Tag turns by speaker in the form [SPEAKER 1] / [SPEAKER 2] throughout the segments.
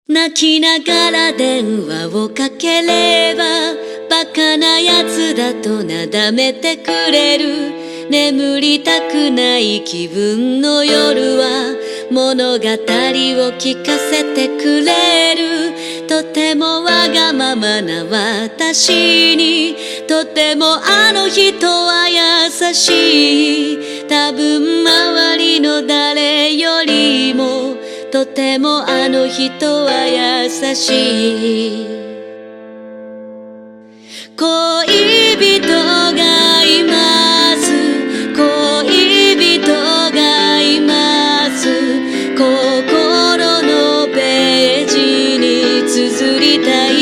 [SPEAKER 1] 泣きながら電話をかければバカなやつだとなだめてくれる眠りたくない気分の夜は物語を聞かせてくれるとてもわがままな私にとてもあの人は優しい多分周りの誰よりもとてもあの人は優しい恋人がいます恋人がいます心のページに綴りたい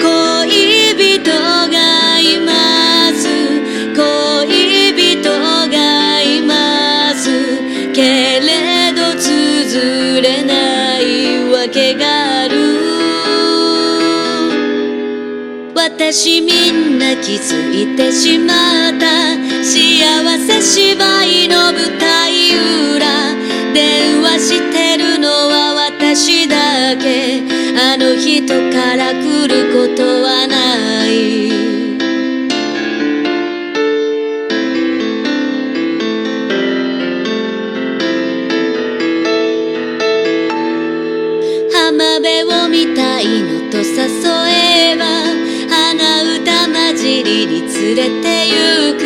[SPEAKER 1] 恋人がいます恋人がいますけれど綴れないわけがある私みんな気づいてしまった幸せ芝居の舞台裏電話してるのは私だけあの人から来ることはない浜辺を見たいのと誘えば鼻歌混じりに連れて行く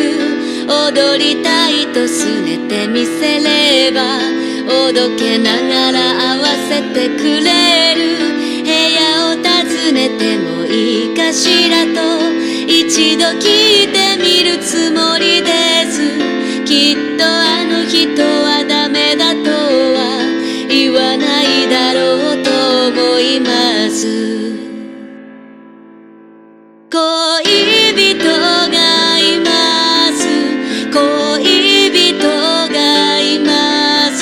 [SPEAKER 1] 踊りたいとすねてみせればおどけながら合わせてくれる部屋を訪ねてもいいかしらと一度聞いてみるつもりですきっとあの人はダメだとは言わないだろうと思います恋人がいます恋人がいます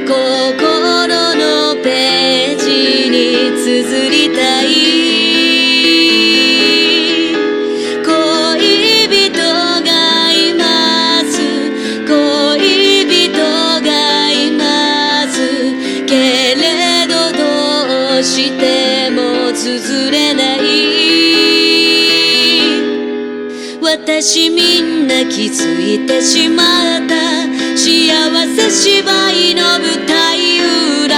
[SPEAKER 1] 心のページに綴りたい恋人がいます恋人がいますけれどどうしても綴れない私みんな気づいてしまった幸せ芝居の舞台裏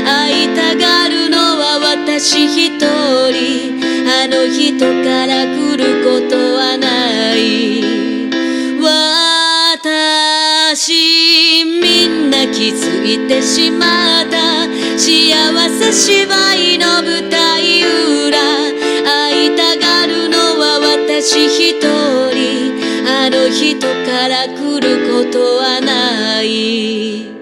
[SPEAKER 1] 会いたがるのは私一人あの人から来ることはない私みんな気づいてしまった幸せ芝居の舞台裏会いたがるのは私一人あの人から来ることはない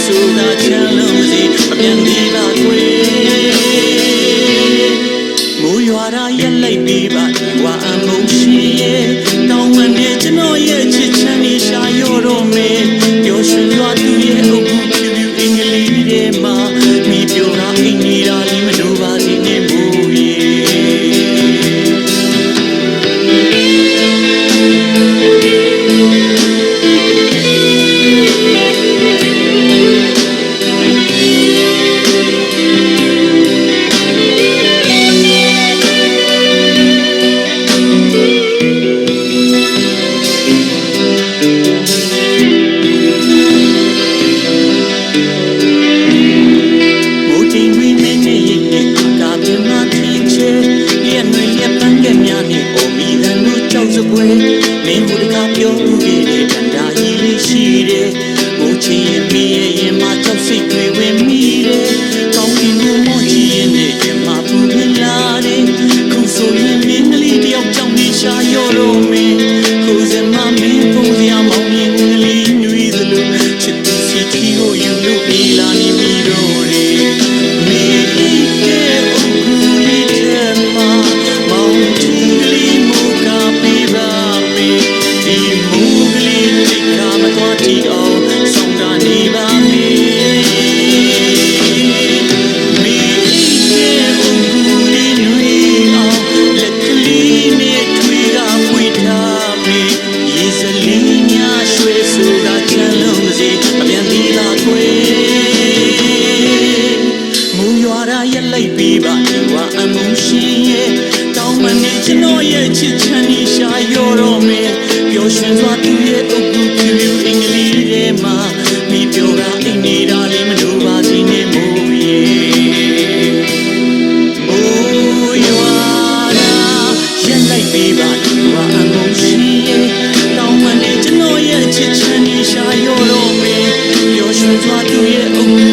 [SPEAKER 2] ဆိုသာချမ်းလို့စီအပြန် ျော်ရွှင်စွာသူရဲ့အုပ်ကူဖြူဖြူအင်္ဂလိပ်ထဲမှာမိပြောကအင်းနေတာလေးမလို့ပါစီနဲ့မိုးရေမိုးရွာတာရက်လိုက်ပေးပါသူကအငုံရှိရဲ့တောင်းပန်နေကျွန်တော်ရဲ့ချစ်ချမ်းနေရှာရောတော့မေပျော်ရွှင်စွာသူရဲ့အုပ်